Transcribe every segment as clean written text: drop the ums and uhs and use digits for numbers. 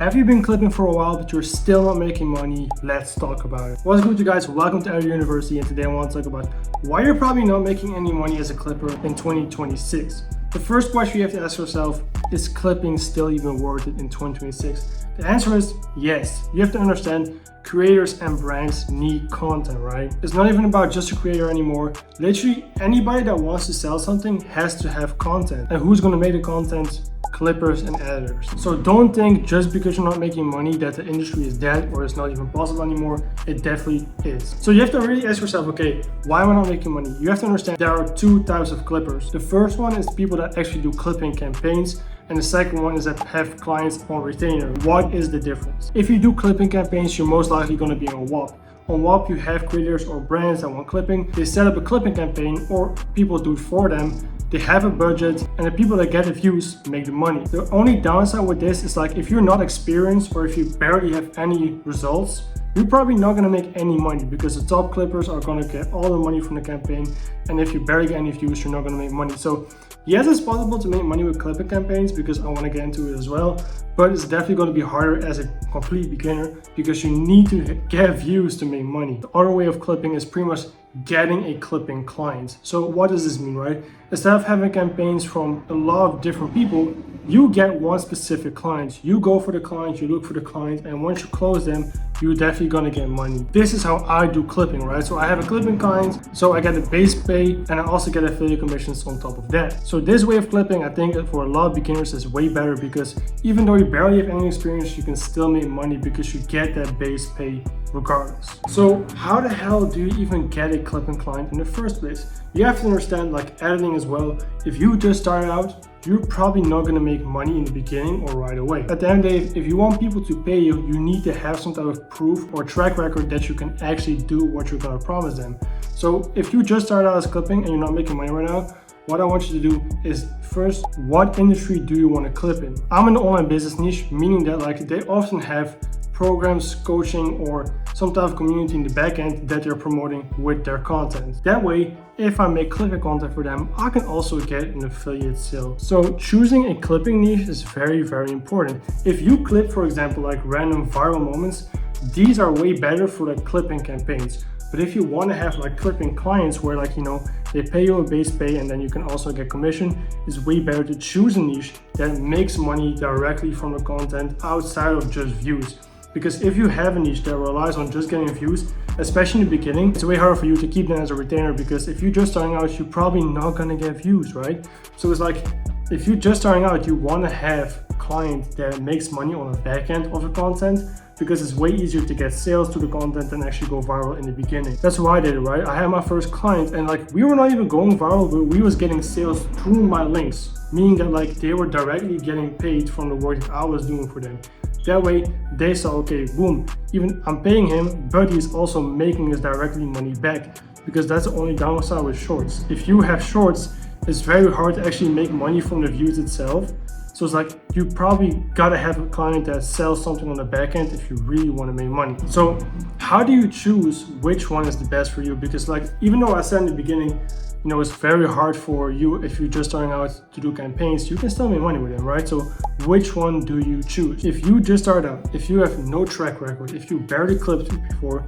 Have you been clipping for a while but you're still not making money? Let's talk about it. What's good, you guys? Welcome to Editor University, and today I want to talk about why you're probably not making any money as a clipper in 2026. The first question you have to ask yourself, is clipping still even worth it in 2026? The answer is yes. You have to understand creators and brands need content, right? It's not even about just a creator anymore. Literally anybody that wants to sell something has to have content. And who's going to make the content? Clippers and editors. So don't think just because you're not making money that the industry is dead or it's not even possible anymore. It definitely is. So you have to really ask yourself, okay, why am I not making money? You have to understand there are two types of clippers. The first one is people that actually do clipping campaigns, and the second one is that have clients on retainer. What is the difference? If you do clipping campaigns, you're most likely going to be on WAP. On WAP, you have creators or brands that want clipping. They set up a clipping campaign or people do it for them. They have a budget, and the people that get the views make the money. The only downside with this is like if you're not experienced or if you barely have any results, you're probably not going to make any money because the top clippers are going to get all the money from the campaign. And if you barely get any views, you're not going to make money. So yes, it's possible to make money with clipping campaigns because I want to get into it as well. But it's definitely going to be harder as a complete beginner because you need to get views to make money. The other way of clipping is pretty much getting a clipping client. So what does this mean, right? Instead of having campaigns from a lot of different people, you get one specific client. You go for the client, you look for the client, and once you close them, you're definitely gonna get money. This is how I do clipping, right? So I have a clipping client, so I get a base pay, and I also get affiliate commissions on top of that. So this way of clipping, I think for a lot of beginners is way better because even though you barely have any experience, you can still make money because you get that base pay regardless. So how the hell do you even get a clipping client in the first place? You have to understand like editing as well. If you just started out, you're probably not going to make money in the beginning or right away. At the end of the day, if you want people to pay you, you need to have some type of proof or track record that you can actually do what you're going to promise them. So if you just started out as clipping and you're not making money right now, what I want you to do is first, what industry do you want to clip in? I'm in the online business niche, meaning that like they often have programs, coaching, or some type of community in the back end that they're promoting with their content. That way, if I make clipping content for them, I can also get an affiliate sale. So choosing a clipping niche is very, very important. If you clip, for example, like random viral moments, these are way better for like clipping campaigns. But if you want to have like clipping clients where like, you know, they pay you a base pay and then you can also get commission, it's way better to choose a niche that makes money directly from the content outside of just views. Because if you have a niche that relies on just getting views, especially in the beginning, it's way harder for you to keep them as a retainer because if you're just starting out, you're probably not gonna get views, right? So it's like, if you're just starting out, you wanna have a client that makes money on the back end of the content because it's way easier to get sales to the content than actually go viral in the beginning. That's why I did it, right? I had my first client and like we were not even going viral, but we was getting sales through my links, meaning that like they were directly getting paid from the work that I was doing for them. That way they saw, okay, boom, even I'm paying him, but he's also making us directly money back because that's the only downside with shorts. If you have shorts, it's very hard to actually make money from the views itself. So it's like, you probably gotta have a client that sells something on the back end if you really wanna make money. So how do you choose which one is the best for you? Because like, even though I said in the beginning, you know, it's very hard for you if you're just starting out to do campaigns, you can still make money with them, right? So which one do you choose? If you just start out, if you have no track record, if you barely clipped before,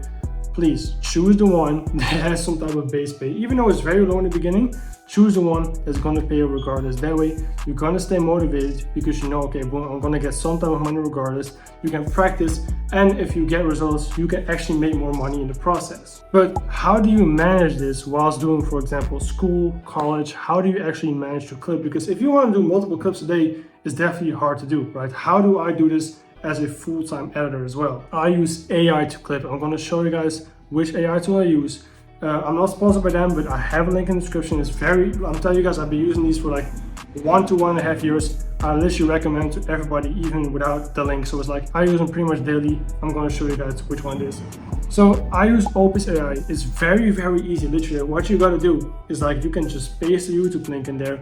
please choose the one that has some type of base pay. Even though it's very low in the beginning, choose the one that's going to pay you regardless. That way, you're going to stay motivated because you know, okay, boom, I'm going to get some type of money regardless. You can practice, and if you get results, you can actually make more money in the process. But how do you manage this whilst doing, for example, school, college? How do you actually manage to clip? Because if you want to do multiple clips a day, it's definitely hard to do, right? How do I do this as a full-time editor as well? I use AI to clip. I'm going to show you guys which AI tool I use. I'm not sponsored by them, but I have a link in the description. It's I'm telling you guys, I've been using these for like 1 to 1.5 years. I literally recommend to everybody even without the link. So it's like, I use them pretty much daily. I'm going to show you guys which one it is. So I use Opus AI. It's very, very easy. Literally, what you got to do is like, you can just paste the YouTube link in there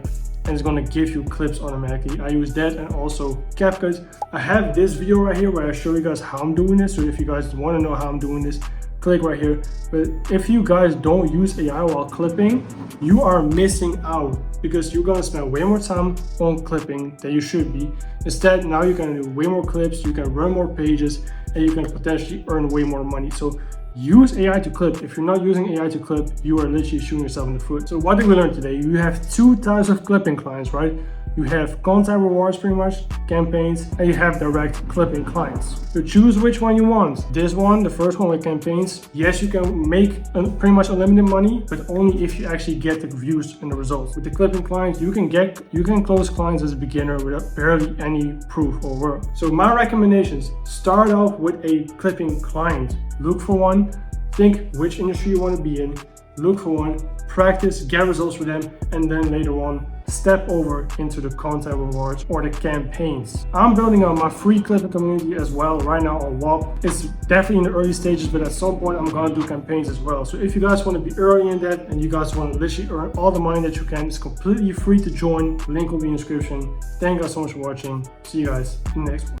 and it's going to give you clips automatically. I use that and also CapCut. I have this video right here where I show you guys how I'm doing this. So if you guys want to know how I'm doing this, click right here. But if you guys don't use AI while clipping, you are missing out because you're gonna spend way more time on clipping than you should be. Instead, now you're gonna do way more clips, you can run more pages, and you can potentially earn way more money. So use AI to clip. If you're not using AI to clip, you are literally shooting yourself in the foot. So what did we learn today? You have two types of clipping clients, right? You have content rewards, pretty much, campaigns, and you have direct clipping clients. So choose which one you want. This one, the first one with campaigns, yes, you can make pretty much unlimited money, but only if you actually get the views and the results. With the clipping clients, you can close clients as a beginner without barely any proof or work. So my recommendations: start off with a clipping client. Look for one, think which industry you want to be in, look for one, practice, get results for them, and then later on step over into the content rewards or the campaigns. I'm building out my free clipping community as well right now on WAP. It's definitely in the early stages, but at some point I'm gonna do campaigns as well. So if you guys want to be early in that and you guys want to literally earn all the money that you can, it's completely free to join. Link will be in the description. Thank you guys so much for watching. See you guys in the next one.